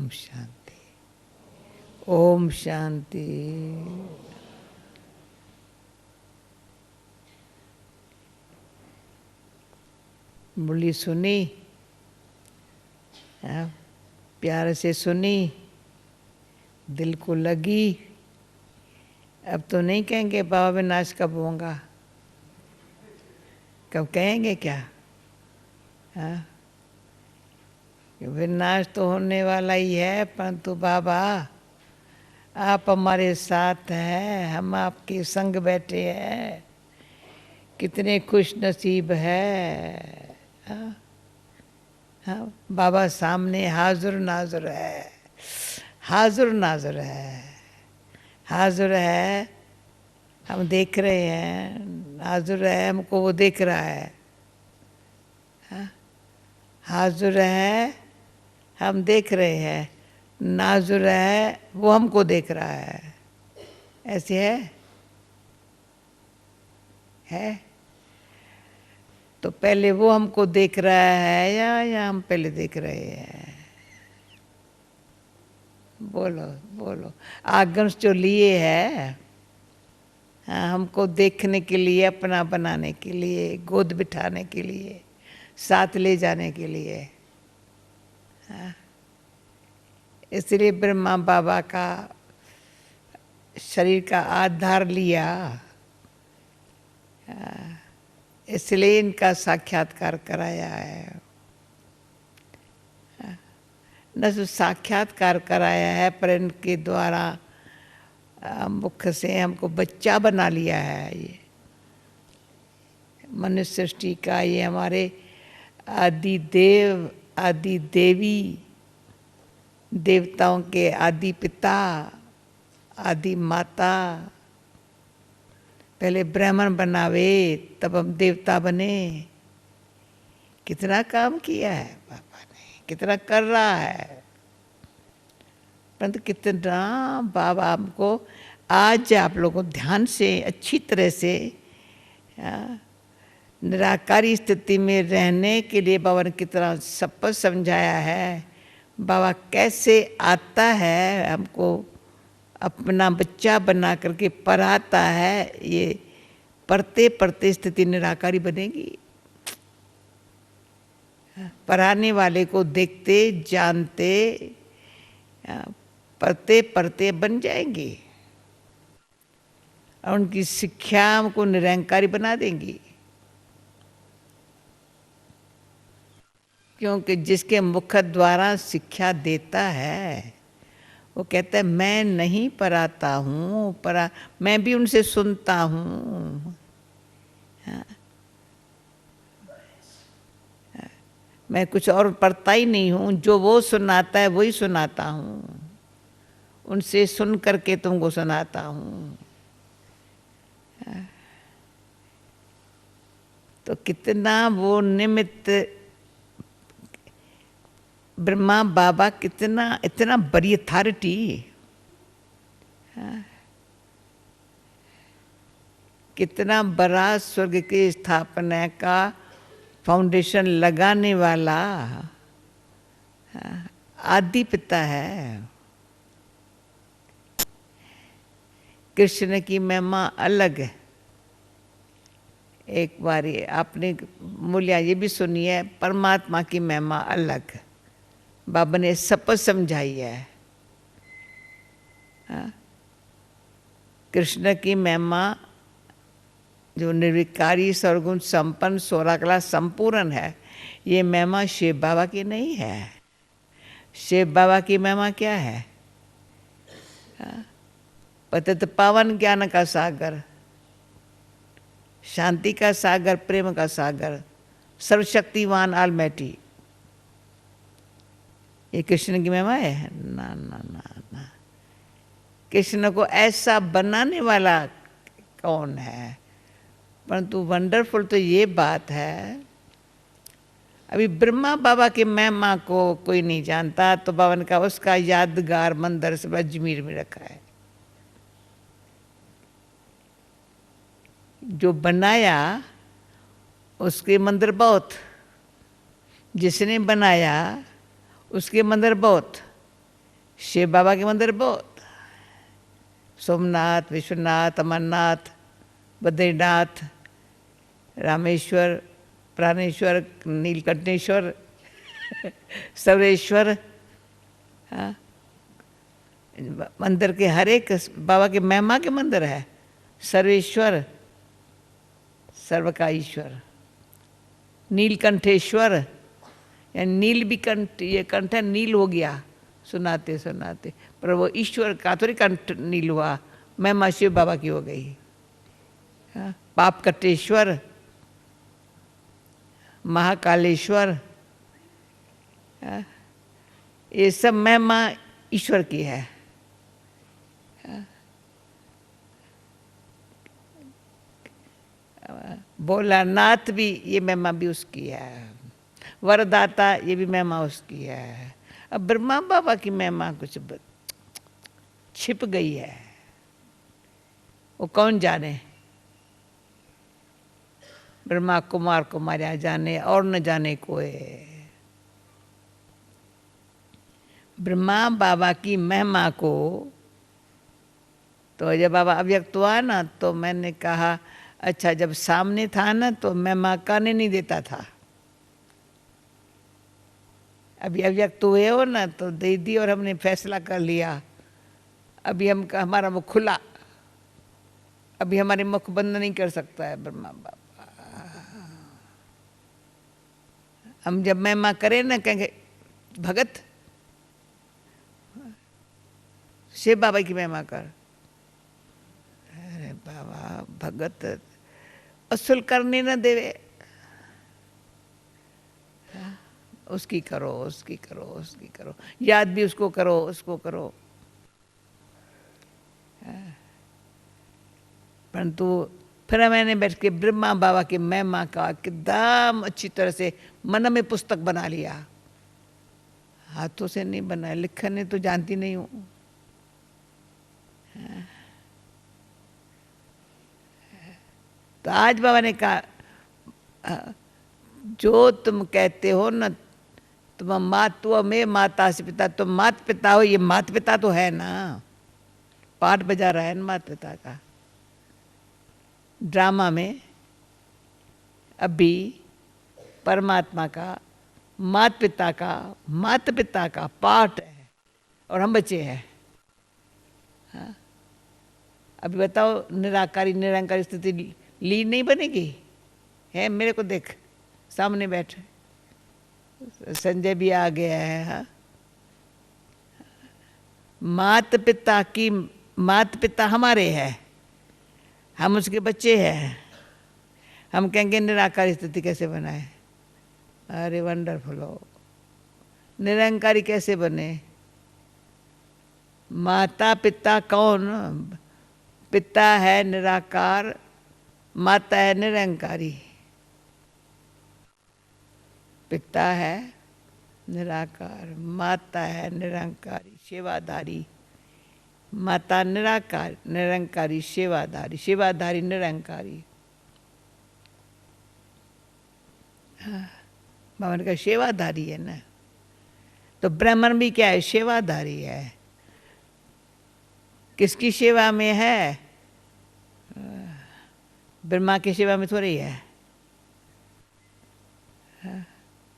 ओम शांति, ओम शांति। बोली सुनी, प्यार से सुनी, दिल को लगी। अब तो नहीं कहेंगे बाबा विनाश कब होगा, कब कहेंगे क्या? हाँ, विनाश तो होने वाला ही है, परंतु बाबा आप हमारे साथ हैं, हम आपके संग बैठे हैं, कितने खुश नसीब है। हाँ, हाँ, बाबा सामने हाजुर नाजुर है, हाजुर नाजुर है, हाजुर है, हम देख रहे हैं, हाजुर है, हमको वो देख रहा है। हाँ, हाजुर है, हम देख रहे हैं, नाजुर है, वो हमको देख रहा है। ऐसे है? तो पहले वो हमको देख रहा है या हम पहले देख रहे हैं? बोलो बोलो। आगंश जो लिए है, हाँ, हमको देखने के लिए, अपना बनाने के लिए, गोद बिठाने के लिए, साथ ले जाने के लिए। हाँ, इसलिए ब्रह्मा बाबा का शरीर का आधार लिया, इसलिए इनका साक्षात्कार कराया है। न तो साक्षात्कार कराया है, पर इनके द्वारा मुख से हमको बच्चा बना लिया है। ये मनुष्य सृष्टि का, ये हमारे आदि देव, आदि देवी, देवताओं के आदि पिता, आदि माता। पहले ब्राह्मण बनावे, तब हम देवता बने। कितना काम किया है बाबा ने, कितना कर रहा है, परंतु कितना बाबा हमको आज आप लोगों को ध्यान से, अच्छी तरह से निराकारी स्थिति में रहने के लिए बाबा ने कितना सब पर समझाया है। बाबा कैसे आता है, हमको अपना बच्चा बना करके पढ़ाता है। ये पढ़ते पढ़ते स्थिति निराकारी बनेगी। पढ़ाने वाले को देखते जानते पढ़ते पढ़ते बन जाएंगे, और उनकी शिक्षा हमको निरंकारी बना देंगी। क्योंकि जिसके मुख द्वारा शिक्षा देता है, वो कहता है मैं नहीं पढ़ाता हूँ, मैं भी उनसे सुनता हूँ। मैं कुछ और पढ़ता ही नहीं हूँ, जो वो सुनाता है वही सुनाता हूँ, उनसे सुन करके तुमको सुनाता हूँ। तो कितना वो निमित्त ब्रह्मा बाबा, कितना इतना बड़ी अथॉरिटी, कितना बड़ा स्वर्ग की स्थापना का फाउंडेशन लगाने वाला आदि पिता है। कृष्ण की महिमा अलग है। एक बार आपने मूल्य ये भी सुनी है, परमात्मा की महिमा अलग। बाबा ने शपथ समझाई है। कृष्ण की महिमा जो निर्विकारी सर्वगुण संपन्न 16 कला संपूर्ण है, ये महिमा शिव बाबा की नहीं है। शिव बाबा की महिमा क्या है? पतित पावन ज्ञान का सागर, शांति का सागर, प्रेम का सागर, सर्वशक्तिवान ऑलमाइटी। ये कृष्ण की महिमा है? ना ना ना ना। कृष्ण को ऐसा बनाने वाला कौन है? परंतु वंडरफुल तो ये बात है, अभी ब्रह्मा बाबा की महिमा को कोई नहीं जानता, तो बाबा ने कहा उसका यादगार मंदिर सब अजमेर में रखा है। जो बनाया उसके मंदिर बहुत, जिसने बनाया उसके मंदिर बहुत, शिव बाबा के मंदिर बहुत, सोमनाथ, विश्वनाथ, अमरनाथ, बद्रीनाथ, रामेश्वर, प्राणेश्वर, नीलकंठेश्वर, सर्वेश्वर। हाँ, मंदिर के हर एक बाबा के महिमा के मंदिर है। सर्वेश्वर, सर्व का ईश्वर, नीलकंठेश्वर, या नील भी कंठ, ये कंठ है, नील हो गया सुनाते सुनाते, पर वो ईश्वर का थोड़ी कंठ नील हुआ, महिमा शिव बाबा की हो गई। हाँ, पाप कटेश्वर, महाकालेश्वर, ये सब महिमा ईश्वर की है। भोलानाथ भी, ये महिमा भी उसकी है। वरदाता, ये भी महिमा उसकी है। अब ब्रह्मा बाबा की महिमा कुछ छिप गई है, वो कौन जाने। ब्रह्मा कुमार कुमारिया जाने और न जाने कोई। ब्रह्मा बाबा की महिमा को, तो जब बाबा अव्यक्त हुआ ना, तो मैंने कहा अच्छा, जब सामने था ना तो महिमा करने नहीं देता था, अभी अव्यक्त हुए हो ना तो दे दी, और हमने फैसला कर लिया। अभी हमारा मुख खुला, अभी हमारे मुख बंद नहीं कर सकता है ब्रह्मा बाबा। हम जब महिमा करें ना, कहेंगे भगत शिव बाबा की महिमा कर। अरे बाबा, भगत असुल करने न देवे, उसकी करो, उसकी करो, उसकी करो, याद भी उसको करो, उसको करो। परंतु फिर मैंने बैठ के ब्रह्मा बाबा की महिमा का एकदम अच्छी तरह से मन में पुस्तक बना लिया। हाथों से नहीं बनाया, लिखने तो जानती नहीं हूँ। तो आज बाबा ने कहा, जो तुम कहते हो ना, तुम मातु में माता से पिता, तुम मात पिता हो, ये मात पिता तो है ना, पाठ बजा रहा है ना मात पिता का। ड्रामा में अभी परमात्मा का, मात पिता का पाठ है, और हम बच्चे हैं। हाँ? अभी बताओ, निराकारी निरंकारी स्थिति लीन नहीं बनेगी? है, मेरे को देख, सामने बैठे संजय भी आ गया है। हाँ, मात पिता हमारे हैं, हम उसके बच्चे हैं। हम कहेंगे निराकारी स्थिति कैसे बनाए? अरे वंडरफुल हो। निरंकारी कैसे बने? माता पिता कौन? पिता है निराकार, माता है निरंकारी। पिता है निराकार, माता है निरंकारी सेवाधारी। माता निराकार, निरंकारी सेवाधारी, सेवाधारी निरंकारी। बाबा ने कहा सेवाधारी है ना, तो ब्राह्मण भी क्या है? सेवाधारी है। किसकी सेवा में है? ब्रह्मा की सेवा में थोड़ी है।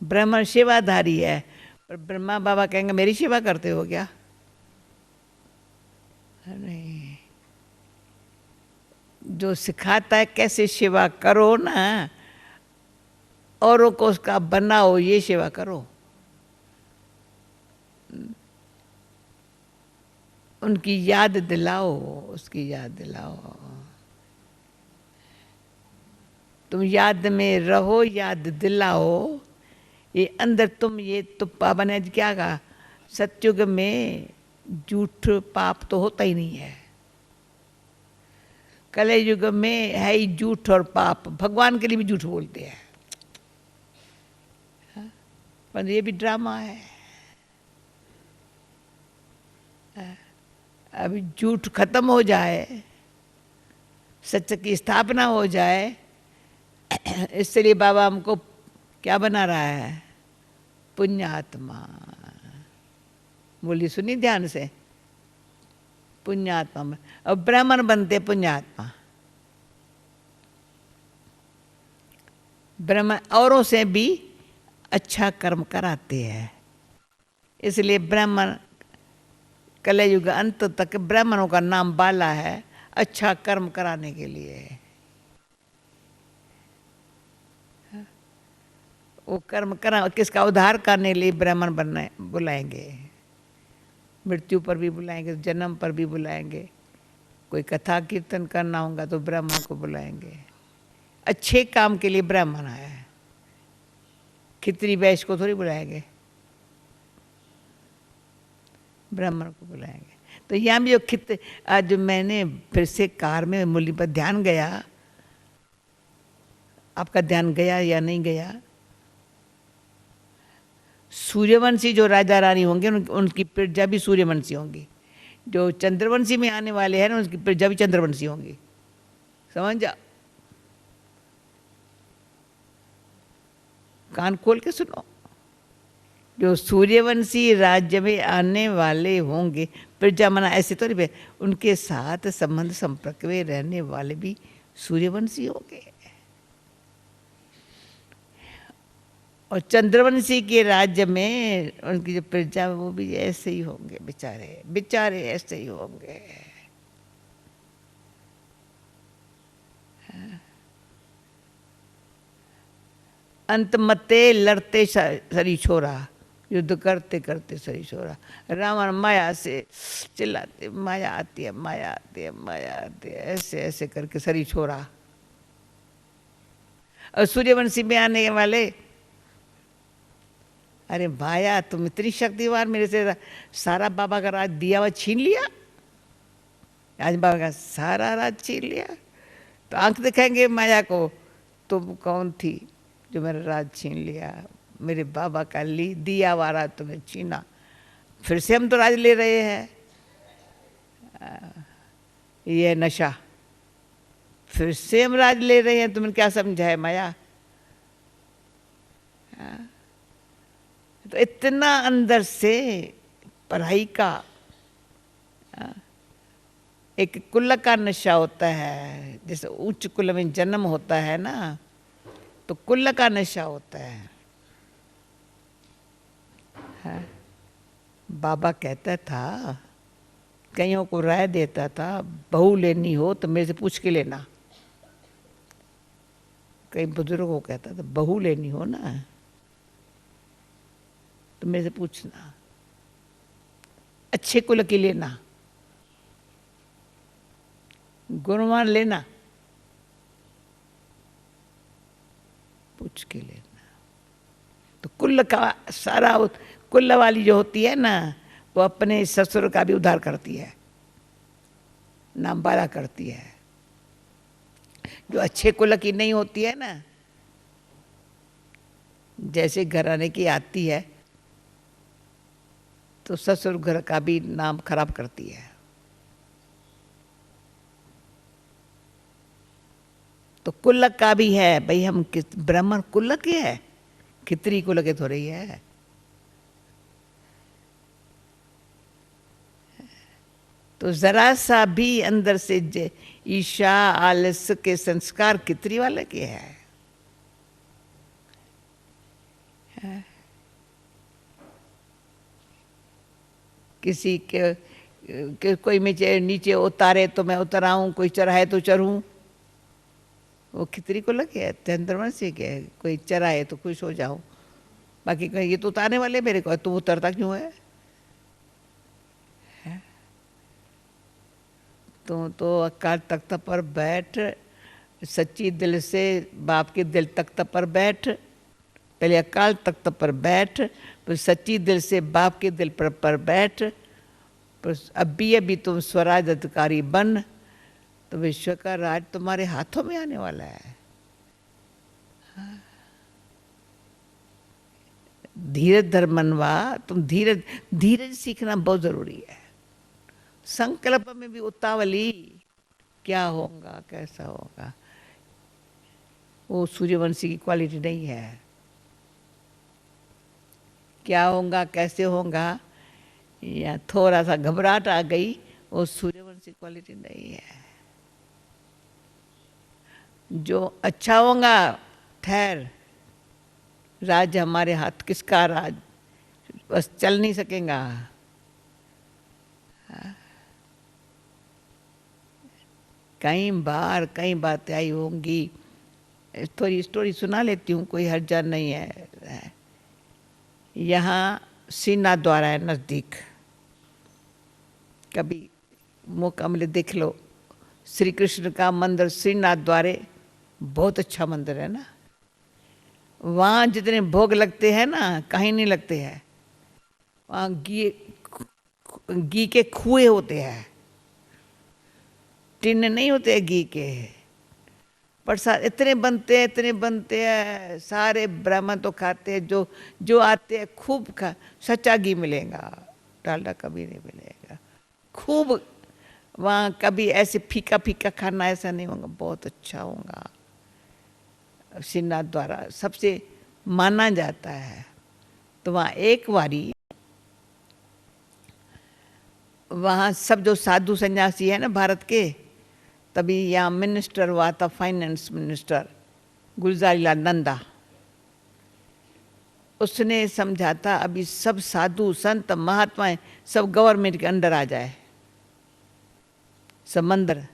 ब्राह्मण सेवाधारी है, पर ब्रह्मा बाबा कहेंगे मेरी सेवा करते हो क्या? नहीं, जो सिखाता है कैसे सेवा करो ना, औरों को उसका बनाओ, ये सेवा करो। उनकी याद दिलाओ, उसकी याद दिलाओ। तुम याद में रहो, याद दिलाओ। ये अंदर तुम, ये तो बाबा ने क्या कहा, सत्युग में झूठ पाप तो होता ही नहीं है। कलयुग में है ही झूठ और पाप, भगवान के लिए भी झूठ बोलते हैं। पर ये भी ड्रामा है। अभी झूठ खत्म हो जाए, सच की स्थापना हो जाए, इसलिए बाबा हमको क्या बना रहा है? पुण्यात्मा, बोली सुनी ध्यान से, पुण्यात्मा में, अब ब्राह्मण बनते पुण्यात्मा। ब्राह्मण औरों से भी अच्छा कर्म कराते हैं, इसलिए ब्राह्मण कलयुग अंत तक ब्राह्मणों का नाम बाला है, अच्छा कर्म कराने के लिए। वो कर्म करा, किसका उद्धार करने के लिए ब्राह्मण बनने बुलाएंगे, मृत्यु पर भी बुलाएंगे, जन्म पर भी बुलाएंगे, कोई कथा कीर्तन करना होगा तो ब्राह्मण को बुलाएंगे, अच्छे काम के लिए ब्राह्मण है, खितरी वैश्य को थोड़ी बुलाएंगे, ब्राह्मण को बुलाएंगे। तो यहाँ भी जो आज मैंने फिर से कार में मूल्य पर ध्यान गया, आपका ध्यान गया या नहीं गया? सूर्यवंशी जो राजा रानी होंगे उनकी प्रजा भी सूर्यवंशी होंगी, जो चंद्रवंशी में आने वाले हैं ना उनकी प्रजा भी चंद्रवंशी होंगी, समझ जाओ, कान खोल के सुनो। जो सूर्यवंशी राज्य में आने वाले होंगे, प्रजा मना ऐसे तो नहीं, उनके साथ संबंध संपर्क में रहने वाले भी सूर्यवंशी होंगे, और चंद्रवंशी के राज्य में उनकी जो प्रजा वो भी ऐसे ही होंगे, बेचारे बेचारे ऐसे ही होंगे। अंत मते लड़ते सरी छोरा, युद्ध करते करते सरी छोरा, रावण माया से चिल्लाते, माया आती है माया आती है माया आती है, ऐसे ऐसे करके सरी छोरा। और सूर्यवंशी में आने वाले, अरे माया तुम इतनी शक्तिवान, मेरे से सारा बाबा का राज दिया हुआ छीन लिया, आज बाबा का सारा राज छीन लिया, तो आंख दिखाएंगे माया को, तुम कौन थी जो मेरा राज छीन लिया, मेरे बाबा का दिया हुआ राज तुम्हें छीना, फिर से हम तो राज ले रहे हैं, ये नशा, फिर से हम राज ले रहे हैं, तुमने क्या समझा है माया? तो इतना अंदर से पढ़ाई का एक कुल का नशा होता है, जैसे उच्च कुल में जन्म होता है ना, तो कुल का नशा होता है। बाबा कहता था, कईयों को राय देता था, बहू लेनी हो तो मेरे से पूछ के लेना, कई बुजुर्गों को कहता था बहू लेनी हो ना तो मेरे से पूछना, अच्छे कुल की लेना, गुणवान लेना, पूछ के लेना। तो कुल का सारा, कुल वाली जो होती है ना, वो अपने ससुर का भी उद्धार करती है, नाम बाला करती है। जो अच्छे कुल की नहीं होती है ना, जैसे घराने की आती है तो ससुर घर का भी नाम खराब करती है। तो कुल का भी है भाई, हम ब्राह्मण कुल के है, खितरी कुल के थोड़े ही है। तो जरा सा भी अंदर से ईर्ष्या आलस्य के संस्कार खितरी वाले के है। किसी के कोई मुझे नीचे उतारे तो मैं उतर आऊं, कोई चढ़ाए तो चढ़ूं, वो खितरी को लगे है, चंद्रवंशी के है, कोई चढ़ाए तो खुश हो जाऊं, बाकी कहीं ये तो उतारने वाले मेरे को, तू उतरता क्यों है? तो अकाल तख्त पर बैठ, सच्ची दिल से बाप के दिल तख्त पर बैठ, पहले अकाल तख्त पर बैठ, फिर सच्ची दिल से बाप के दिल पर बैठ, फिर अभी तुम स्वराज अधिकारी बन, तो विश्व का राज तुम्हारे हाथों में आने वाला है। धीरज धर्मनवा, तुम धीरज सीखना बहुत जरूरी है। संकल्प में भी उतावली, क्या होगा कैसा होगा, वो सूर्यवंशी की क्वालिटी नहीं है। क्या होगा कैसे होगा, या थोड़ा सा घबराहट आ गई, वो सूर्यवंशी क्वालिटी नहीं है। जो अच्छा होगा, ठहर, राज हमारे हाथ, किसका राज, बस चल नहीं सकेगा। कई बातें आई होंगी, थोड़ी स्टोरी सुना लेती हूँ, कोई हर्जा नहीं है। यहाँ श्रीनाथ द्वारा है नज़दीक, कभी मौका मिले देख लो। श्री कृष्ण का मंदिर श्रीनाथ द्वारे बहुत अच्छा मंदिर है ना। वहाँ जितने भोग लगते हैं ना, कहीं नहीं लगते हैं। वहाँ घी के कुएं होते हैं, टिन नहीं होते घी के। प्रसाद इतने बनते हैं, सारे ब्राह्मण तो खाते हैं, जो आते हैं खूब खा। सच्चा घी मिलेगा, डालडा कभी नहीं मिलेगा। खूब वहाँ कभी ऐसे फीका फीका खाना ऐसा नहीं होगा, बहुत अच्छा होगा। श्रीनाथ द्वारा सबसे माना जाता है। तो वहाँ एक बारी, वहाँ सब जो साधु सन्यासी है ना भारत के, तभी यहाँ मिनिस्टर हुआ था, फाइनेंस मिनिस्टर गुलजारी लाल नंदा। उसने समझा था अभी सब साधु संत महात्माएं सब गवर्नमेंट के अंडर आ जाए, सब मंदिर,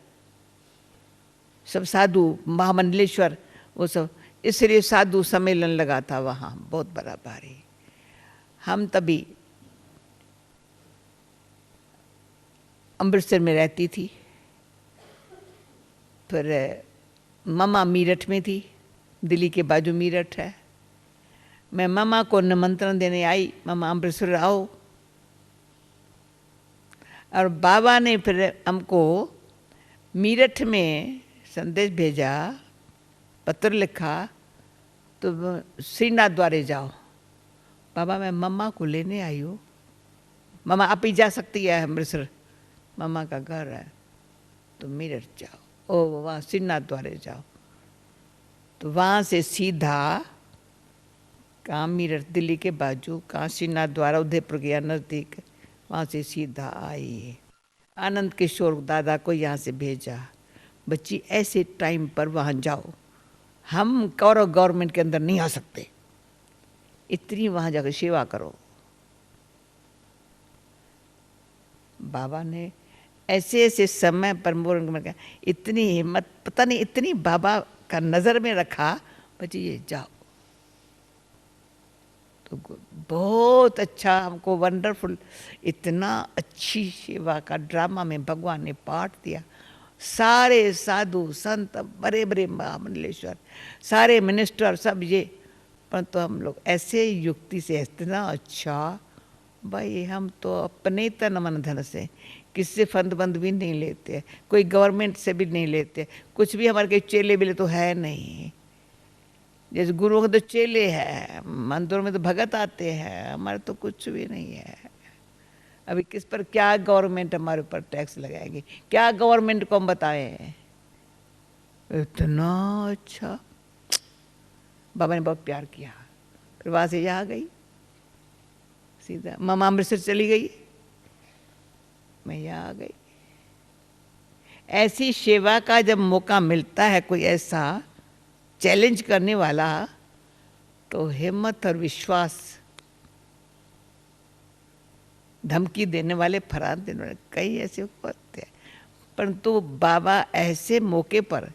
सब साधु महामंडलेश्वर, वो सब। इसलिए साधु सम्मेलन लगा था वहाँ, बहुत बड़ा भारी। हम तभी अमृतसर में रहती थी, फिर मम्मा मीरठ में थी, दिल्ली के बाजू मीरठ है। मैं मम्मा को निमंत्रण देने आई, मम्मा अमृतसर आओ। और बाबा ने फिर हमको मीरठ में संदेश भेजा, पत्र लिखा, तो श्रीनाथ द्वारे जाओ। बाबा मैं मम्मा को लेने आई हूँ, मम्मा आप ही जा सकती है अमृतसर, मम्मा का घर है, तो मीरठ जाओ, ओ वहाँ श्रीनाथ द्वारे जाओ। तो वहाँ से सीधा कहाँ मीरठ दिल्ली के बाजू, कहाँ श्रीनाथ द्वारा उदयपुर गया नज़दीक, वहाँ से सीधा आई। आनंद किशोर दादा को यहाँ से भेजा, बच्ची ऐसे टाइम पर वहाँ जाओ, हम कौरव गवर्नमेंट के अंदर नहीं आ सकते, इतनी वहाँ जाकर सेवा करो। बाबा ने ऐसे ऐसे समय पर इतनी हिम्मत, पता नहीं इतनी बाबा का नज़र में रखा, बच्ची ये जाओ। तो बहुत अच्छा, हमको वंडरफुल, इतना अच्छी सेवा का ड्रामा में भगवान ने पाठ दिया। सारे साधु संत, बड़े बड़े महामंडलेश्वर, सारे मिनिस्टर, सब ये, परंतु हम लोग ऐसे युक्ति से, इतना अच्छा भाई, हम तो अपने तन मन धन से किससे फंड बंद भी नहीं लेते, कोई गवर्नमेंट से भी नहीं लेते, कुछ भी हमारे के चेले बिले तो है नहीं। जैसे गुरुओं के तो चेले हैं, मंदिरों में तो भगत आते हैं, हमारे तो कुछ भी नहीं है। अभी किस पर क्या गवर्नमेंट हमारे ऊपर टैक्स लगाएगी, क्या गवर्नमेंट को हम बताएं। इतना अच्छा बाबा ने बहुत प्यार किया। फिर वहाँ से यहाँ गई, सीधा मामा अमृतसर चली गई, मैं यहाँ आ गई। ऐसी सेवा का जब मौका मिलता है, कोई ऐसा चैलेंज करने वाला, तो हिम्मत और विश्वास, धमकी देने वाले, फरार देने वाले कई ऐसे होते हैं, परंतु बाबा ऐसे मौके पर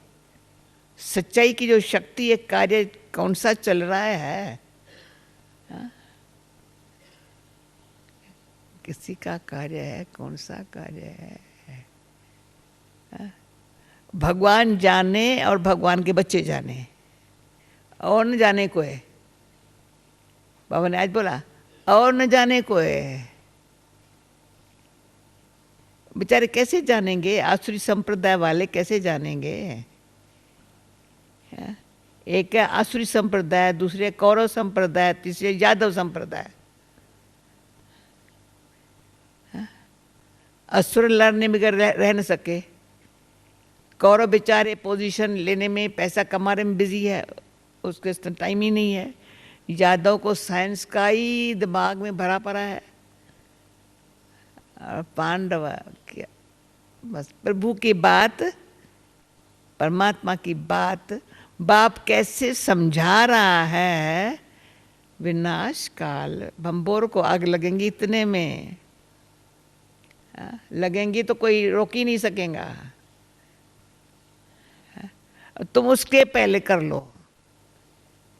सच्चाई की जो शक्ति है, कार्य कौन सा चल रहा है, हा? किसी का कार्य है, कौन सा कार्य है, हा? भगवान जाने और भगवान के बच्चे जाने, और न जाने को है। बाबा ने आज बोला और न जाने को है। बेचारे कैसे जानेंगे, आसुरी संप्रदाय वाले कैसे जानेंगे। एक है आसुरी संप्रदाय, दूसरे कौरव संप्रदाय, तीसरे यादव संप्रदाय। असुर लड़ने में रह न सके, कौरव बेचारे पोजीशन लेने में, पैसा कमाने में बिजी है, उसके टाइम ही नहीं है। यादव को साइंस का ही दिमाग में भरा पड़ा है, और पांडव क्या, बस प्रभु की बात, परमात्मा की बात बाप कैसे समझा रहा है। विनाश काल, भंबोर को आग लगेंगी इतने में, लगेंगी तो कोई रोक ही नहीं सकेगा। तुम उसके पहले कर लो।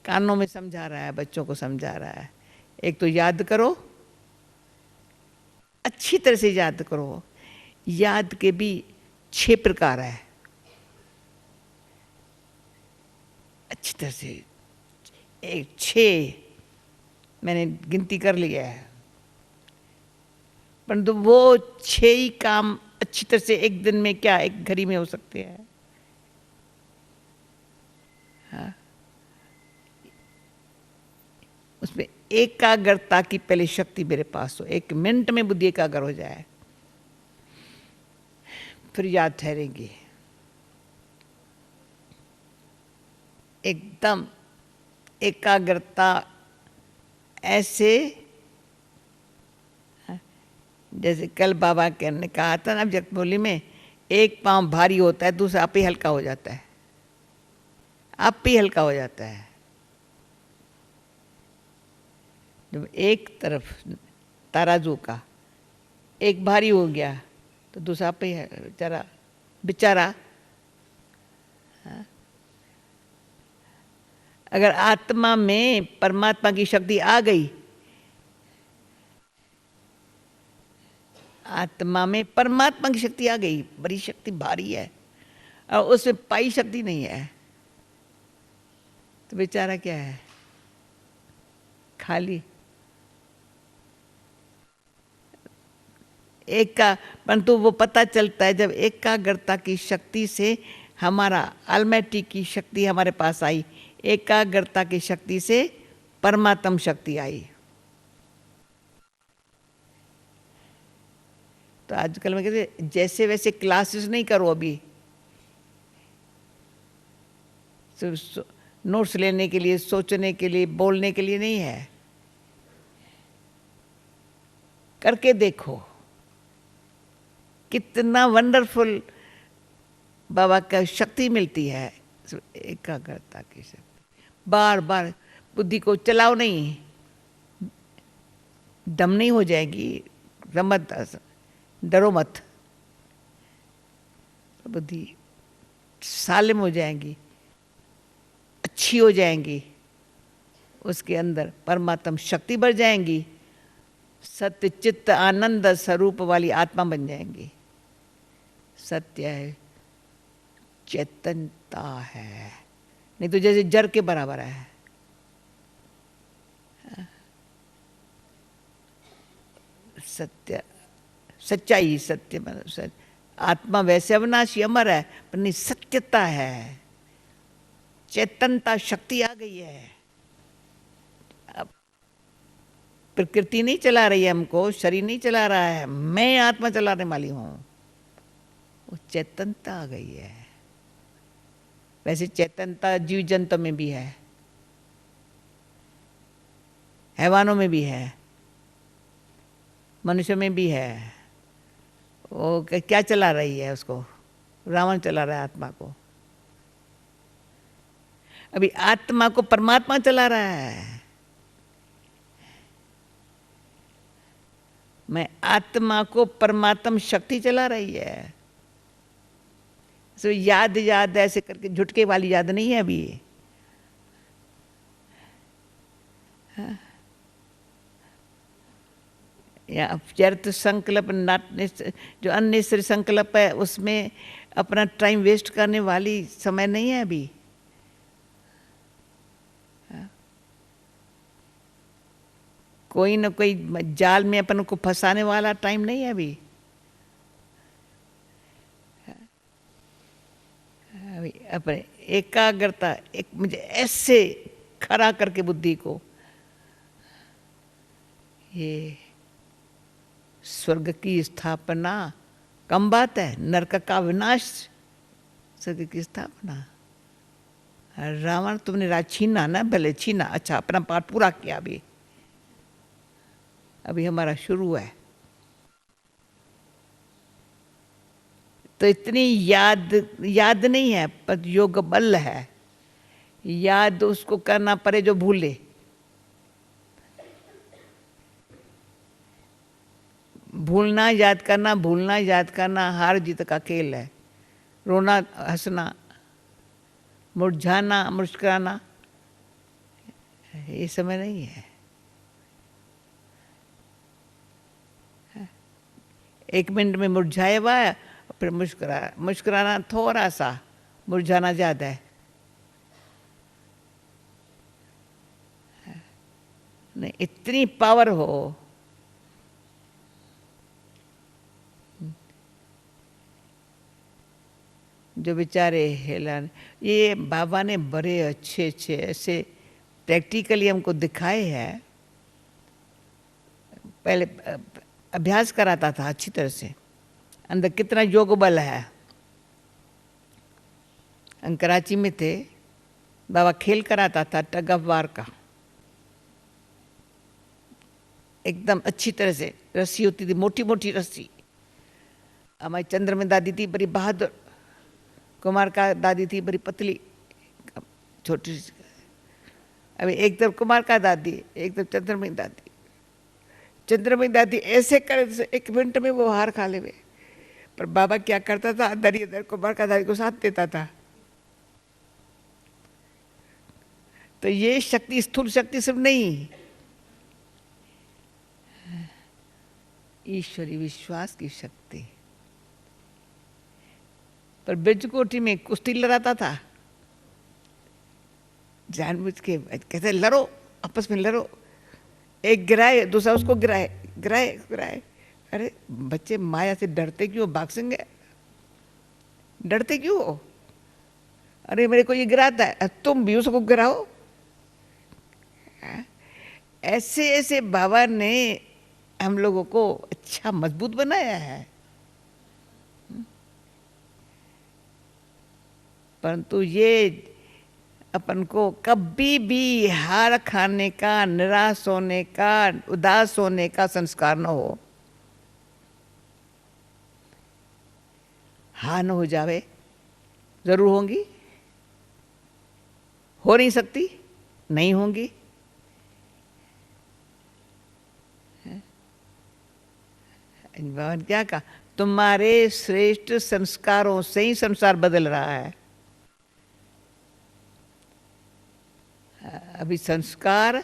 कानों में समझा रहा है, बच्चों को समझा रहा है। एक तो याद करो, अच्छी तरह से याद करो। याद के भी 6 प्रकार है, अच्छी तरह से। एक 6 मैंने गिनती कर लिया है, परंतु वो 6 ही काम अच्छी तरह से एक दिन में क्या, एक घड़ी में हो सकते हैं। हाँ, उसमें एकाग्रता की पहले शक्ति मेरे पास हो, 1 मिनट में बुद्धि एकाग्र हो जाए, फिर याद ठहरेंगी। एकदम एकाग्रता ऐसे, जैसे कल बाबा ने कहा था ना जगतमौली में, एक पांव भारी होता है, दूसरा आप ही हल्का हो जाता है, आप ही हल्का हो जाता है। जब एक तरफ तराजू का एक भारी हो गया तो दूसरा पे बेचारा बेचारा। अगर आत्मा में परमात्मा की शक्ति आ गई, आत्मा में परमात्मा की शक्ति आ गई, बड़ी शक्ति भारी है और उसमें पाई शक्ति नहीं है, तो बेचारा क्या है, खाली। एक का, परंतु वो पता चलता है जब एकाग्रता की शक्ति से हमारा अलमैटी की शक्ति हमारे पास आई, एकाग्रता की शक्ति से परमात्म शक्ति आई। तो आजकल मैं कहते जैसे वैसे क्लासेस नहीं करो अभी, नोट्स लेने के लिए, सोचने के लिए, बोलने के लिए नहीं है, करके देखो कितना वंडरफुल बाबा का शक्ति मिलती है, एकाग्रता की शक्ति। बार बार बुद्धि को चलाओ नहीं, दम नहीं हो जाएगी, मत डरो मत, बुद्धि सालिम हो जाएंगी, अच्छी हो जाएंगी, उसके अंदर परमात्म शक्ति बढ़ जाएंगी, सत्य चित्त आनंद स्वरूप वाली आत्मा बन जाएंगी। सत्य है, चेतनता है, नहीं तो जैसे जड़ के बराबर है। सत्य, सच्चाई, सत्य सत्य। आत्मा वैसे अविनाशी अमर है, पर नहीं, सत्यता है, चेतनता, शक्ति आ गई है। अब प्रकृति नहीं चला रही है हमको, शरीर नहीं चला रहा है, मैं आत्मा चलाने वाली हूं, वो चेतनता आ गई है। वैसे चेतनता जीव जंतु में भी है, हैवानों में भी है, मनुष्य में भी है। वो क्या चला रही है उसको? रावण चला रहा है आत्मा को। अभी आत्मा को परमात्मा चला रहा है। मैं आत्मा को परमात्म शक्ति चला रही है। सो याद याद ऐसे करके झुटके वाली याद नहीं है अभी। हाँ? या व्यर्थ संकल्प, जो अनिश्चित संकल्प है, उसमें अपना टाइम वेस्ट करने वाली समय नहीं है अभी। कोई न कोई जाल में अपन को फंसाने वाला टाइम नहीं है अभी। अपने एकाग्रता, एक मुझे ऐसे खड़ा करके बुद्धि को, ये स्वर्ग की स्थापना कम बात है, नरक का विनाश, स्वर्ग की स्थापना। रावण तुमने राज छीना ना, भले छीना, अच्छा अपना पाठ पूरा किया। अभी हमारा शुरू है। तो इतनी याद याद नहीं है, पर योग बल है। याद उसको करना पड़े जो भूले। भूलना याद करना, भूलना याद करना हार जीत का खेल है। रोना हंसना, मुरझाना मुस्कुराना ये समय नहीं है। एक मिनट में मुरझाया हुआ है, फिर मुस्कुराना थोड़ा सा, मुरझाना ज़्यादा है। नहीं, इतनी पावर हो। जो बेचारे हेलन, ये बाबा ने बड़े अच्छे अच्छे ऐसे प्रैक्टिकली हमको दिखाए हैं। पहले अभ्यास कराता था अच्छी तरह से, अंदर कितना योग बल है। हम कराची में थे, बाबा खेल कराता था टग ऑफ वार का, एकदम अच्छी तरह से। रस्सी होती थी, मोटी मोटी रस्सी। हमारी चंद्र में दादी थी बड़ी बहादुर, कुमार का दादी थी बड़ी पतली छोटी सी। अभी एक तरफ कुमार का दादी, एक तरफ चंद्रमई दादी। चंद्रमई दादी ऐसे कर एक मिनट में वो हार खा ले। पर बाबा क्या करता था, अंदर ही अंदर कुमार का दादी को साथ देता था। तो ये शक्ति स्थूल शक्ति सिर्फ नहीं, ईश्वरी विश्वास की शक्ति। पर ब्रजकोटी में कुश्ती लड़ाता था, जानबूझ के कहते लड़ो, आपस में लड़ो। एक गिराए, दूसरा उसको गिराए, गिराए गिराए। अरे बच्चे माया से डरते क्यों, भागसेंगे, डरते क्यों हो? अरे मेरे को ये गिराता है, तुम भी उसको गिराओ। ऐसे ऐसे बाबा ने हम लोगों को अच्छा मजबूत बनाया है। परंतु ये अपन को कभी भी हार खाने का, निराश होने का, उदास होने का संस्कार न हो। हार न हो जावे, जरूर होंगी, हो नहीं सकती, नहीं होंगी। भगवान क्या कहा, तुम्हारे श्रेष्ठ संस्कारों से ही संसार बदल रहा है। अभी संस्कार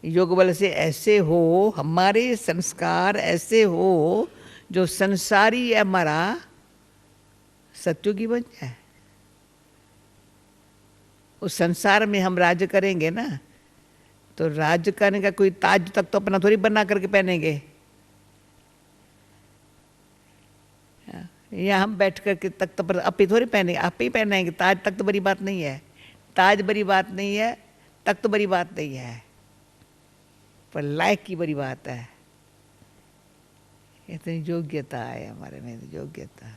योग बल से ऐसे हो, हमारे संस्कार ऐसे हो जो संसारी हमारा सत्युगी बन जाए। उस संसार में हम राज्य करेंगे ना, तो राज्य करने का कोई ताज तक तो अपना थोड़ी बना करके पहनेंगे। या हम बैठ करके तख्त पर आप ही थोड़ी पहनेंगे, आप ही पहनेंगे। ताज तक तो बड़ी बात नहीं है, ताज बड़ी बात नहीं है, तख्त तो बड़ी बात नहीं है, पर लायक की बड़ी बात है। इतनी योग्यता है हमारे में, योग्यता।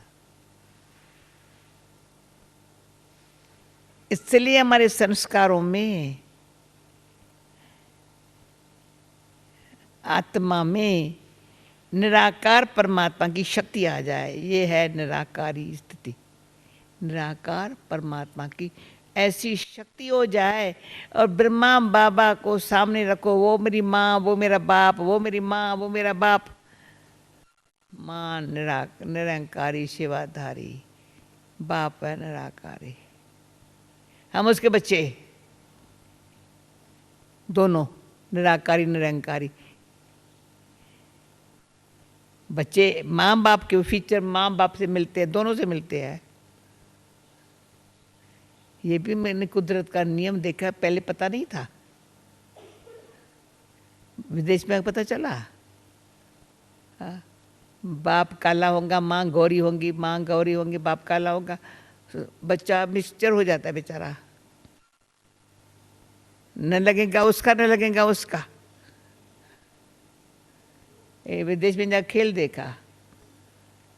इसलिए हमारे संस्कारों में, आत्मा में निराकार परमात्मा की शक्ति आ जाए। ये है निराकारी स्थिति। निराकार परमात्मा की ऐसी शक्ति हो जाए, और ब्रह्मा बाबा को सामने रखो, वो मेरी माँ, वो मेरा बाप, वो मेरी माँ, वो मेरा बाप। माँ निरंकारी सेवाधारी, बाप है निराकारी, हम उसके बच्चे, दोनों निराकारी निरंकारी। बच्चे माँ बाप के फीचर माँ बाप से मिलते हैं, दोनों से मिलते हैं। ये भी मैंने कुदरत का नियम देखा, पहले पता नहीं था, विदेश में पता चला। बाप काला होगा, माँ गौरी होंगी, माँ गौरी होंगी, बाप काला होगा, बच्चा मिक्सचर हो जाता है बेचारा, न लगेगा उसका न लगेगा उसका। ये विदेश में जा खेल देखा,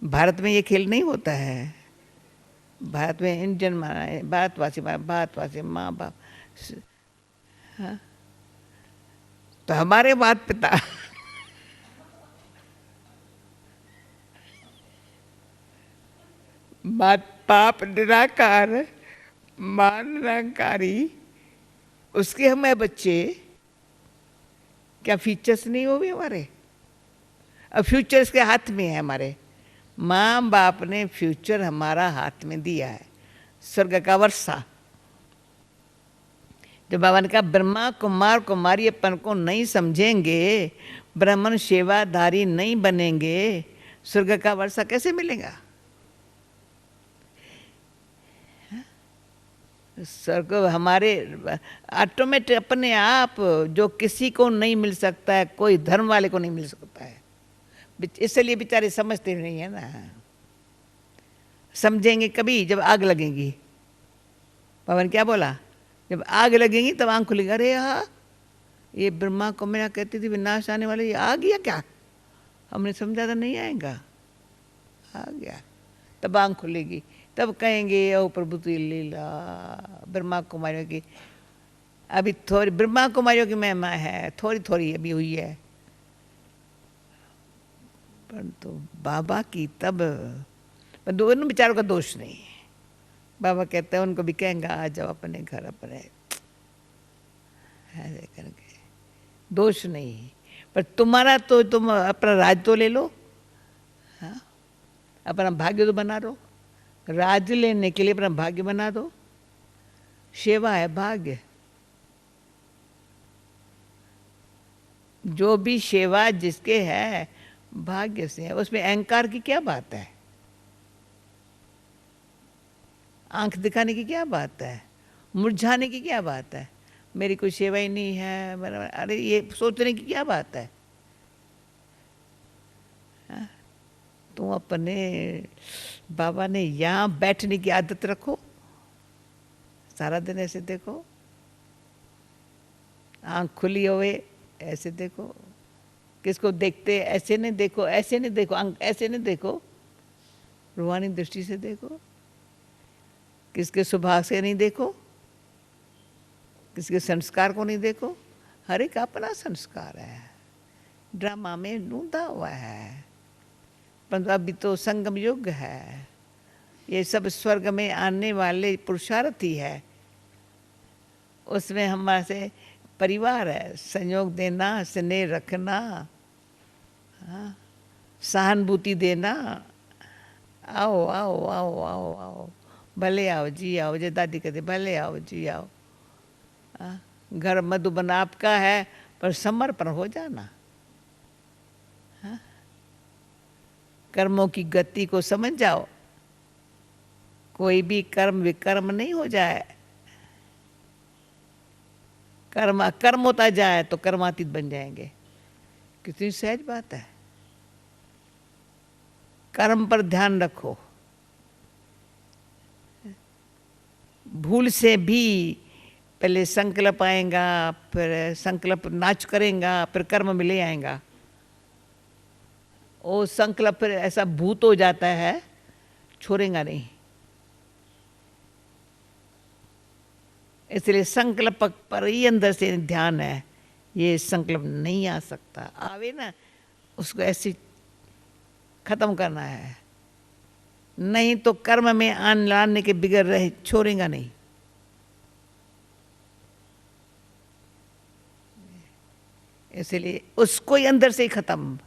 भारत में ये खेल नहीं होता है। भारत में इंडियन माना है, भारतवासी माँ बाप। हाँ? तो हमारे माता पिता मात पाप निराकार, मान निरंकारी, उसके हमें बच्चे, क्या फ्यूचर्स नहीं हो भी हमारे? अब फ्यूचर्स के हाथ में है हमारे। माँ बाप ने फ्यूचर हमारा हाथ में दिया है, स्वर्ग का वर्षा। जब बाबा ने कहा ब्रह्मा कुमार कुमारी अपन को नहीं समझेंगे, ब्राह्मण सेवाधारी नहीं बनेंगे, स्वर्ग का वर्षा कैसे मिलेगा? स्वर्ग हमारे ऑटोमेटिक अपने आप, जो किसी को नहीं मिल सकता है, कोई धर्म वाले को नहीं मिल सकता है। इसलिए बेचारे समझते नहीं है ना। समझेंगे कभी जब आग लगेगी। पवन क्या बोला? जब आग लगेगी तब आंख खुलेगी, अरे हाँ ये ब्रह्मा को मेरा कहती थी विनाश आने वाले, ये आ गया क्या? हमने समझा था नहीं आएगा, आ गया। तब आंख खुलेगी, तब कहेंगे ओ प्रभु तू लीला। ब्रह्मा कुमारियों की अभी थोड़ी, ब्रह्मा कुमारियों की महिमा है, थोड़ी थोड़ी अभी हुई है, परंतु बाबा की तब, पर दोनों बेचारों का दोष नहीं है। बाबा कहते हैं उनको भी कहेंगे आ जाओ अपने घर, अपने ऐसे करके, दोष नहीं। पर तुम्हारा तो तुम अपना राज तो ले लो, हाँ, अपना भाग्य तो बना लो। राज लेने के लिए अपना भाग्य बना दो। सेवा है भाग्य। जो भी सेवा जिसके है भाग्य से है, उसमें अहंकार की क्या बात है? आंख दिखाने की क्या बात है? मुरझाने की क्या बात है? मेरी कोई सेवा ही नहीं है, अरे ये सोचने की क्या बात है? तुम अपने बाबा ने यहाँ बैठने की आदत रखो, सारा दिन ऐसे देखो, आंख खुली हुए ऐसे देखो, किसको देखते ऐसे नहीं देखो, ऐसे नहीं देखो, ऐसे नहीं देखो, रूहानी दृष्टि से देखो। किसके स्वभाव से नहीं देखो, किसके संस्कार को नहीं देखो। हर एक अपना संस्कार है, ड्रामा में ढूंढा हुआ है। परंतु अभी तो संगम युग है, ये सब स्वर्ग में आने वाले पुरुषार्थ ही है। उसमें हमारे से परिवार है, संयोग देना, स्नेह रखना, हाँ, सहानुभूति देना। आओ आओ आओ आओ आओ, भले आओ जी आओ, जो दादी कहते भले आओ जी आओ। घर मधुबन आपका है, पर समर्पण हो जाना। हाँ? कर्मों की गति को समझ जाओ, कोई भी कर्म विकर्म नहीं हो जाए। कर्म अकर्म होता जाए तो कर्मातीत बन जाएंगे। कितनी सहज बात है। कर्म पर ध्यान रखो। भूल से भी पहले संकल्प आएगा, फिर संकल्प नाच करेगा, फिर कर्म में ले आएगा। वो संकल्प फिर ऐसा भूत हो जाता है, छोड़ेगा नहीं। इसलिए संकल्प पर ही अंदर से ध्यान है, ये संकल्प नहीं आ सकता। आवे ना उसको ऐसे खत्म करना है, नहीं तो कर्म में आन लाने के बिगड़ रहे, छोड़ेगा नहीं। इसलिए उसको ही अंदर से ही खत्म,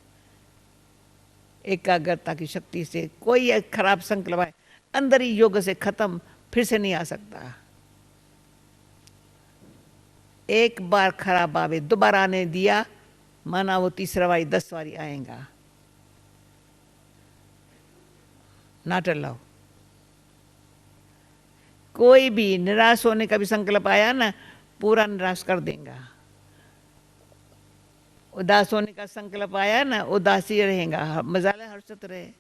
एकाग्रता की शक्ति से कोई खराब संकल्प आए अंदर ही योग से खत्म, फिर से नहीं आ सकता। एक बार खराब आवे, दोबारा आने दिया माना वो तीसरा बारी 10 बारी आएगा। ना टलाओ। कोई भी निराश होने का भी संकल्प आया ना, पूरा निराश कर देगा। उदास होने का संकल्प आया ना, उदासी रहेगा, मजाले हर्षित रहे।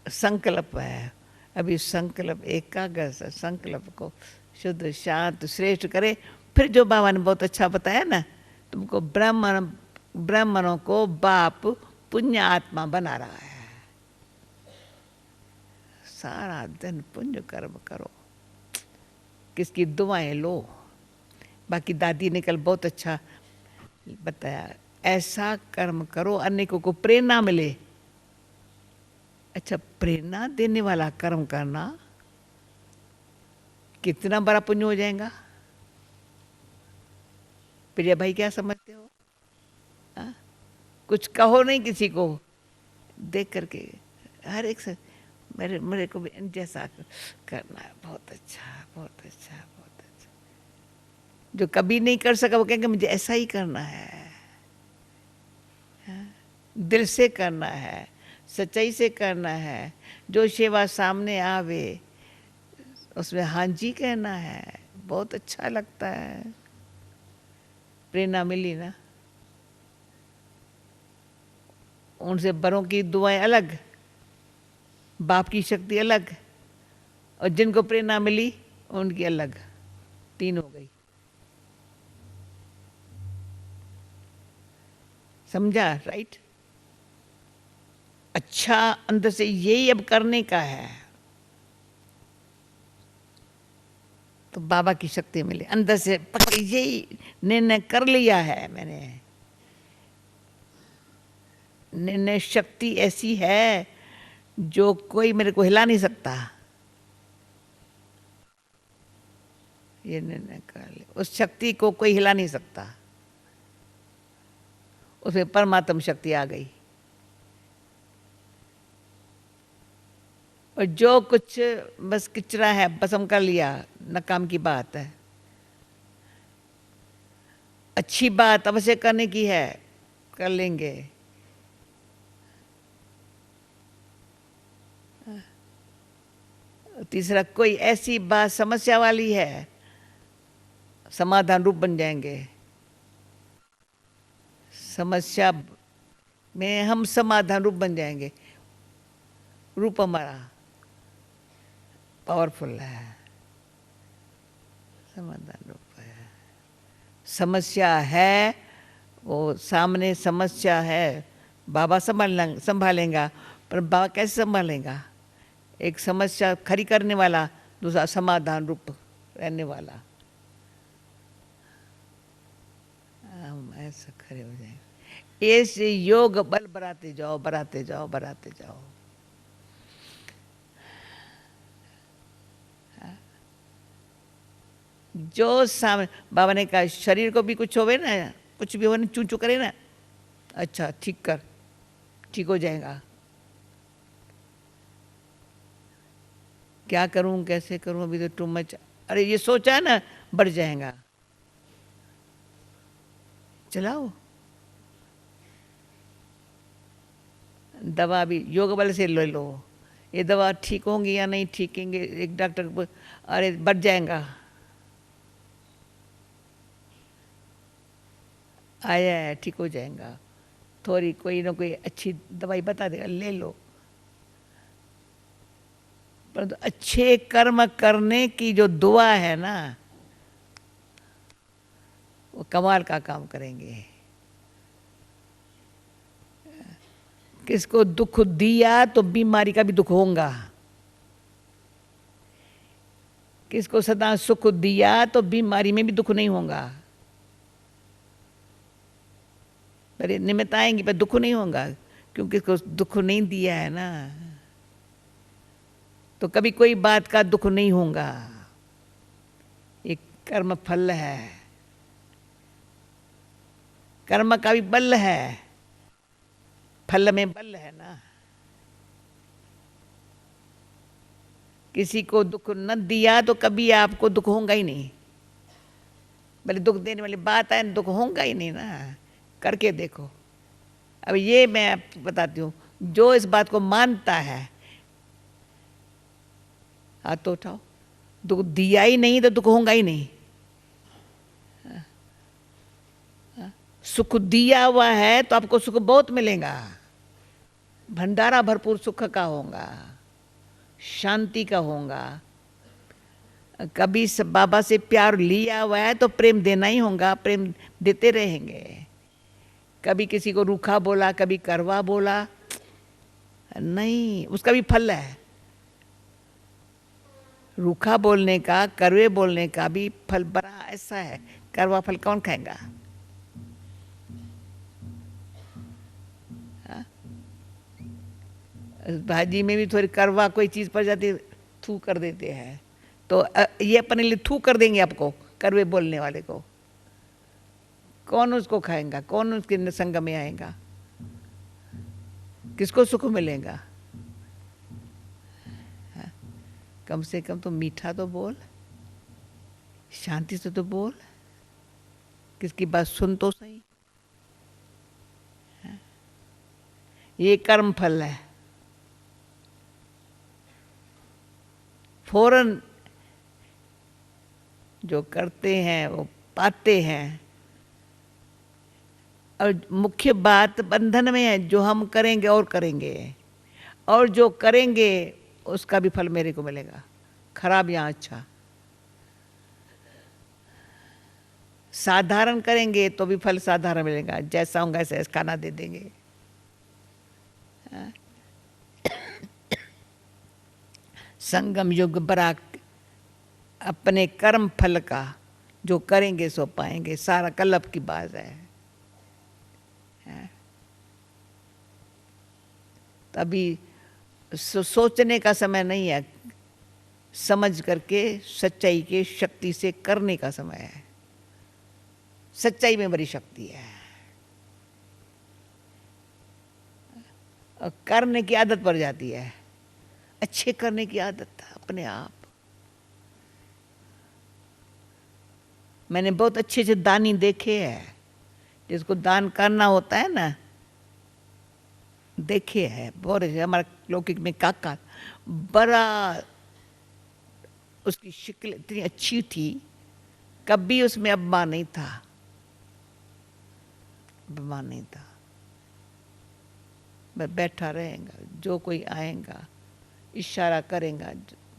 संकल्प है, अभी संकल्प एकाग्र संकल्प को शुद्ध शांत श्रेष्ठ करे। फिर जो बाबा ने बहुत अच्छा बताया ना, तुमको ब्राह्मणों को बाप पुण्य आत्मा बना रहा है। सारा दिन पुण्य कर्म करो, किसकी दुआएं लो। बाकी दादी ने कल बहुत अच्छा बताया, ऐसा कर्म करो अनेकों को प्रेरणा मिले। अच्छा, प्रेरणा देने वाला कर्म करना कितना बड़ा पुण्य हो जाएगा। प्रिया भाई क्या समझते हो? आ? कुछ कहो नहीं किसी को, देख करके हर एक से मेरे मेरे को भी जैसा करना है, बहुत अच्छा बहुत अच्छा बहुत अच्छा। जो कभी नहीं कर सका वो कहेंगे मुझे ऐसा ही करना है, दिल से करना है, सच्चाई से करना है। जो सेवा सामने आवे उसमें हाँ जी कहना है, बहुत अच्छा लगता है। प्रेरणा मिली ना, उनसे बड़ों की दुआएं अलग, बाप की शक्ति अलग, और जिनको प्रेरणा मिली उनकी अलग, तीन हो गई। समझा? राइट। अच्छा, अंदर से यही अब करने का है तो बाबा की शक्ति मिली। अंदर से पक्के यही निर्णय कर लिया है मैंने, निर्णय शक्ति ऐसी है जो कोई मेरे को हिला नहीं सकता। ये निर्णय कर ले, उस शक्ति को कोई हिला नहीं सकता। उसमें परमात्म शक्ति आ गई, और जो कुछ बस किचरा है बस हम कर लिया, न काम की बात है। अच्छी बात अवश्य करने की है, कर लेंगे। तीसरा, कोई ऐसी बात समस्या वाली है, समाधान रूप बन जाएंगे। समस्या में हम समाधान रूप बन जाएंगे। रूप हमारा पावरफुल है, समाधान रूप है। समस्या है, वो सामने समस्या है, बाबा संभालेगा, पर बाबा कैसे संभालेगा? एक समस्या खड़ी करने वाला, दूसरा समाधान रूप रहने वाला। हम ऐसा खड़े हो जाएंगे। ऐसे योग बल बढ़ाते जाओ बढ़ाते जाओ बढ़ाते जाओ। जो सामने बाबा ने कहा, शरीर को भी कुछ होवे ना, कुछ भी हो ना, चू चू करे ना, अच्छा ठीक कर, ठीक हो जाएगा। क्या करूं कैसे करूं, अभी तो टू मच, अरे ये सोचा है ना, बढ़ जाएगा। चलाओ दवा भी योग बल से ले लो। ये दवा ठीक होंगी या नहीं ठीक होंगे, एक डॉक्टर अरे बढ़ जाएगा, आया है ठीक हो जाएगा, थोड़ी कोई ना कोई अच्छी दवाई बता देगा, ले लो। परंतु अच्छे कर्म करने की जो दुआ है ना, वो कमाल का काम करेंगे। किसको दुख दिया तो बीमारी का भी दुख होगा, किसको सदा सुख दिया तो बीमारी में भी दुख नहीं होगा। पर निमित्त आएंगी पर दुख नहीं होगा, क्योंकि इसको दुख नहीं दिया है ना, तो कभी कोई बात का दुख नहीं होगा। ये कर्म फल है, कर्म का भी बल है, फल में बल है ना। किसी को दुख न दिया तो कभी आपको दुख होगा ही नहीं। भले दुख देने वाली बात है, दुख होगा ही नहीं ना, करके देखो। अब ये मैं आपको बताती हूँ, जो इस बात को मानता है हाथ तो उठाओ। दुख दिया ही नहीं तो दुख होगा ही नहीं। सुख दिया हुआ है तो आपको सुख बहुत मिलेगा, भंडारा भरपूर सुख का होगा, शांति का होगा। कभी बाबा से प्यार लिया हुआ है तो प्रेम देना ही होगा, प्रेम देते रहेंगे। कभी किसी को रूखा बोला, कभी करवा बोला, नहीं, उसका भी फल है। रूखा बोलने का, करवे बोलने का भी फल बड़ा ऐसा है। करवा फल कौन खाएगा? भाजी में भी थोड़ी करवा कोई चीज़ पड़ जाती है, थू कर देते हैं। तो ये अपने लिए थू कर देंगे आपको, करवे बोलने वाले को। कौन उसको खाएगा, कौन उसके संग में आएगा, किसको सुख मिलेगा? कम से कम तो मीठा तो बोल, शांति से तो बोल, किसकी बात सुन तो सही। ये कर्म फल है, फौरन जो करते हैं वो पाते हैं। और मुख्य बात बंधन में है, जो हम करेंगे और करेंगे, और जो करेंगे उसका भी फल मेरे को मिलेगा, खराब या अच्छा। साधारण करेंगे तो भी फल साधारण मिलेगा, जैसा होगा ऐसे खाना दे देंगे। संगम युग बराक, अपने कर्म फल का जो करेंगे सो पाएंगे, सारा कल्लप की बात है। तभी सोचने का समय नहीं है, समझ करके सच्चाई के शक्ति से करने का समय है। सच्चाई में बड़ी शक्ति है। और करने की आदत पड़ जाती है, अच्छे करने की आदत अपने आप। मैंने बहुत अच्छे से दानी देखे हैं, जिसको दान करना होता है ना, देखे है बहुत। हमारा लौकिक में काका बड़ा, उसकी शक्ल इतनी अच्छी थी, कभी उसमें अभिमान नहीं था, अभिमान नहीं था। मैं बैठा रहेगा, जो कोई आएगा इशारा करेगा,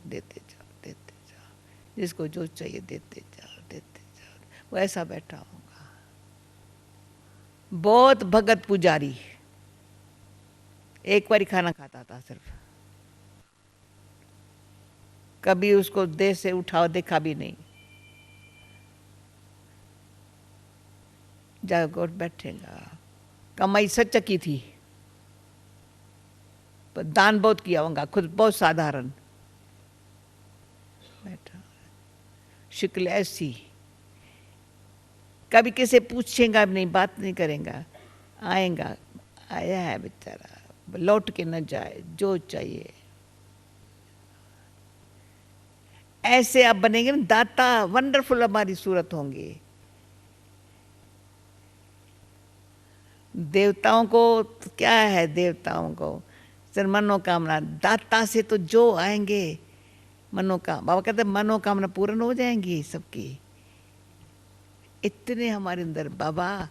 देते जाओ देते जाओ, जिसको जो चाहिए देते जाओ देते जाओ, वो ऐसा बैठा होगा। बहुत भगत पुजारी, एक बार खाना खाता था सिर्फ, कभी उसको देह से उठाओ देखा भी नहीं। जागोट बैठेगा, कमाई सच की थी, पर दान बहुत किया होगा, खुद बहुत साधारण बैठा, शिकल ऐसी, कभी किसे पूछेगा भी नहीं, बात नहीं करेगा, आएगा, आया है बेचारा, लौट के न जाए, जो चाहिए। ऐसे आप बनेंगे ना दाता, वंडरफुल हमारी सूरत होंगी। देवताओं को क्या है, देवताओं को सर मनोकामना, दाता से तो जो आएंगे मनोकामना, बाबा कहते मनोकामना पूर्ण हो जाएंगी सबकी। इतने हमारे अंदर बाबा,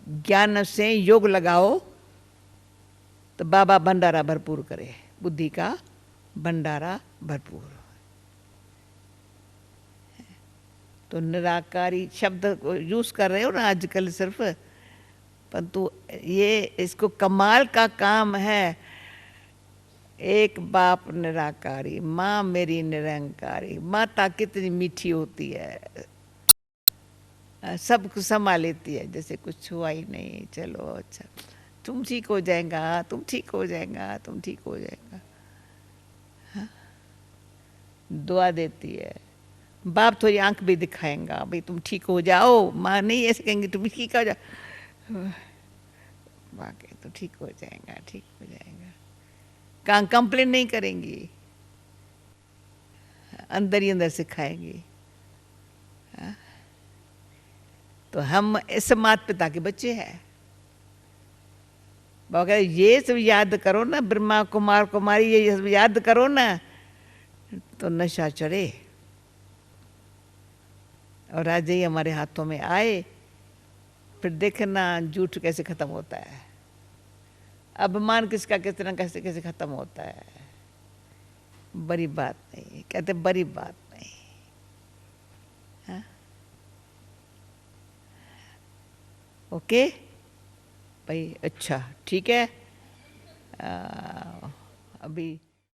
ज्ञान से योग लगाओ तो बाबा भंडारा भरपूर करे, बुद्धि का भंडारा भरपूर। तो निराकारी शब्द यूज कर रहे हो ना आजकल सिर्फ, परंतु ये इसको कमाल का काम है। एक बाप निराकारी, माँ मेरी निरंकारी, माता कितनी मीठी होती है, सब कुछ संभाल लेती है, जैसे कुछ हुआ ही नहीं। चलो अच्छा, तुम ठीक हो जाएगा, तुम ठीक हो जाएगा, तुम ठीक हो जाएगा, हाँ? दुआ देती है। बाप थोड़ी आंख भी दिखाएगा, भाई तुम ठीक हो जाओ, माँ नहीं ऐसे कहेंगे तुम ठीक हो जाओ, बाकी तो ठीक हो जाएगा, ठीक हो जाएगा, कहाँ कंप्लेन नहीं करेंगी, अंदर ही अंदर सिखाएंगी। तो हम इस माता पिता के बच्चे हैं। बाबा कहते ये सब याद करो ना, ब्रह्मा कुमार कुमारी ये सब याद करो ना, तो नशा चढ़े। और आज ही हमारे हाथों में आए, फिर देखना झूठ कैसे खत्म होता है, अभिमान किसका कितना कैसे कैसे खत्म होता है। बड़ी बात नहीं, कहते बड़ी बात नहीं, हाँ? ओके भाई, अच्छा ठीक है। अभी